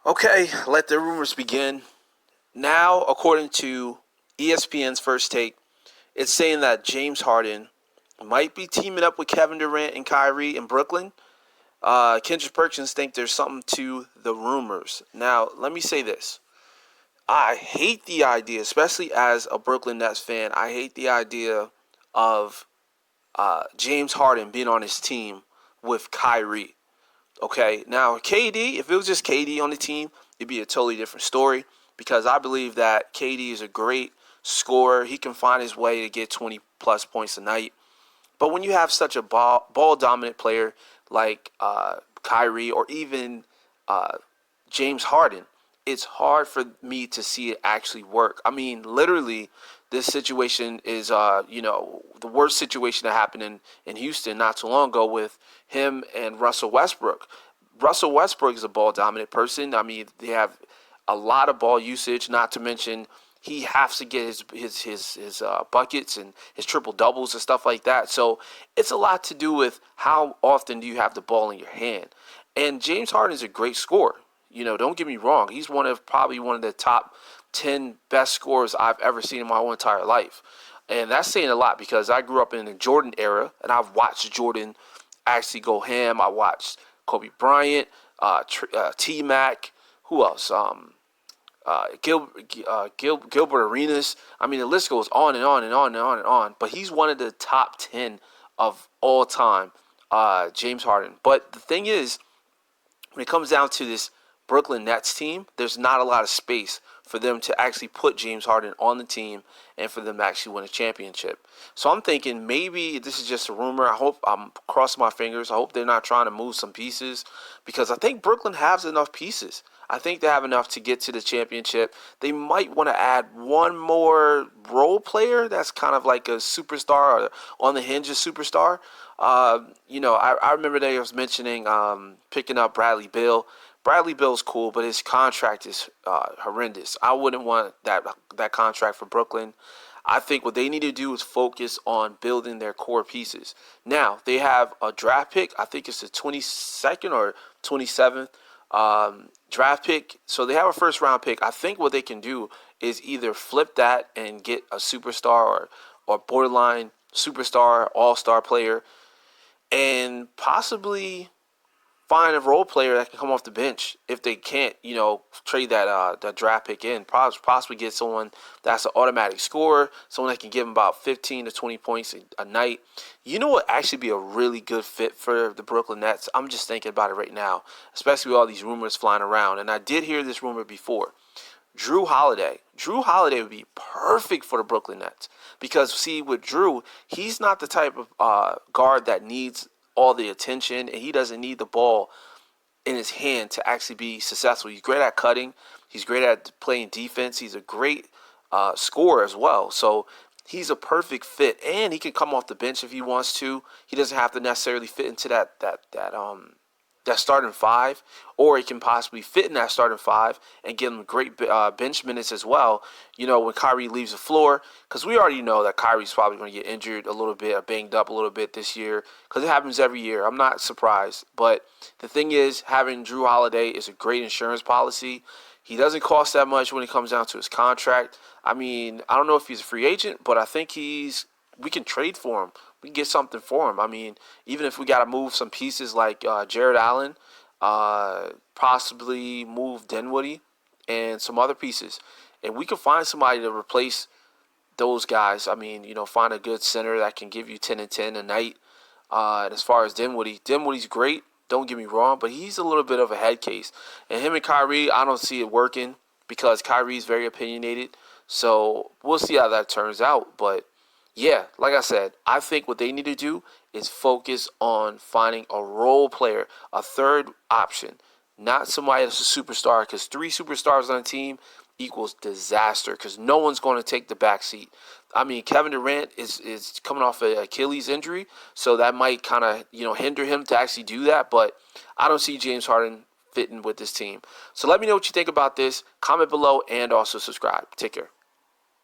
Okay, let the rumors begin. Now, according to ESPN's First Take, it's saying that James Harden might be teaming up with Kevin Durant and Kyrie in Brooklyn. Kendrick Perkins think there's something to the rumors. Now, let me say this. I hate the idea, especially as a Brooklyn Nets fan. I hate the idea of James Harden being on his team with Kyrie. Okay, now KD, if it was just KD on the team, it'd be a totally different story because I believe that KD is a great scorer. He can find his way to get 20 plus points a night. But when you have such a ball dominant player like Kyrie or even uh, James Harden, it's hard for me to see it actually work. I mean, literally, this situation is, the worst situation that happened in Houston not too long ago with him and Russell Westbrook. Russell Westbrook is a ball dominant person. I mean, they have a lot of ball usage, not to mention he has to get his buckets and his triple doubles and stuff like that. So it's a lot to do with how often do you have the ball in your hand. And James Harden is a great scorer. Don't get me wrong. He's probably one of the top 10 best scorers I've ever seen in my whole entire life. And that's saying a lot because I grew up in the Jordan era and I've watched Jordan actually go ham. I watched Kobe Bryant, T-Mac, who else? Gilbert Arenas. I mean, the list goes on and on and on and on and on. But he's one of the top 10 of all time, James Harden. But the thing is, when it comes down to this Brooklyn Nets team, there's not a lot of space for them to actually put James Harden on the team and for them to actually win a championship. So I'm thinking maybe this is just a rumor. I'm crossing my fingers. I hope they're not trying to move some pieces because I think Brooklyn has enough pieces. I think they have enough to get to the championship. They might want to add one more role player that's kind of like a superstar or on the hinge of superstar. I remember they was mentioning picking up Bradley Beal. Bradley Beal's cool, but his contract is horrendous. I wouldn't want that contract for Brooklyn. I think what they need to do is focus on building their core pieces. Now, they have a draft pick. I think it's the 22nd or 27th draft pick. So they have a first round pick. I think what they can do is either flip that and get a superstar or borderline superstar, all-star player, and possibly find a role player that can come off the bench if they can't, trade that draft pick in. Possibly get someone that's an automatic scorer, someone that can give them about 15 to 20 points a night. You know what actually be a really good fit for the Brooklyn Nets? I'm just thinking about it right now, especially with all these rumors flying around. And I did hear this rumor before. Jrue Holiday. Jrue Holiday would be perfect for the Brooklyn Nets because, see, with Jrue, he's not the type of guard that needs all the attention, and he doesn't need the ball in his hand to actually be successful. He's great at cutting. He's great at playing defense. He's a great scorer as well. So he's a perfect fit, and he can come off the bench if he wants to. He doesn't have to necessarily fit into that starting five, or he can possibly fit in that starting five and give him great bench minutes as well. When Kyrie leaves the floor, because we already know that Kyrie's probably going to get injured a little bit or banged up a little bit this year, because it happens every year. I'm not surprised. But the thing is, having Jrue Holiday is a great insurance policy. He doesn't cost that much when it comes down to his contract. I mean, I don't know if he's a free agent, but I think we can trade for him. We can get something for him. I mean, even if we got to move some pieces like Jared Allen, possibly move Dinwiddie and some other pieces. And we can find somebody to replace those guys. I mean, find a good center that can give you 10 and 10 a night. And as far as Dinwiddie's great. Don't get me wrong, but he's a little bit of a head case. And him and Kyrie, I don't see it working because Kyrie's very opinionated. So we'll see how that turns out. But yeah, like I said, I think what they need to do is focus on finding a role player, a third option, not somebody that's a superstar, because 3 superstars on a team equals disaster because no one's going to take the back seat. I mean, Kevin Durant is coming off an Achilles injury, so that might kind of, hinder him to actually do that, but I don't see James Harden fitting with this team. So let me know what you think about this. Comment below and also subscribe. Take care.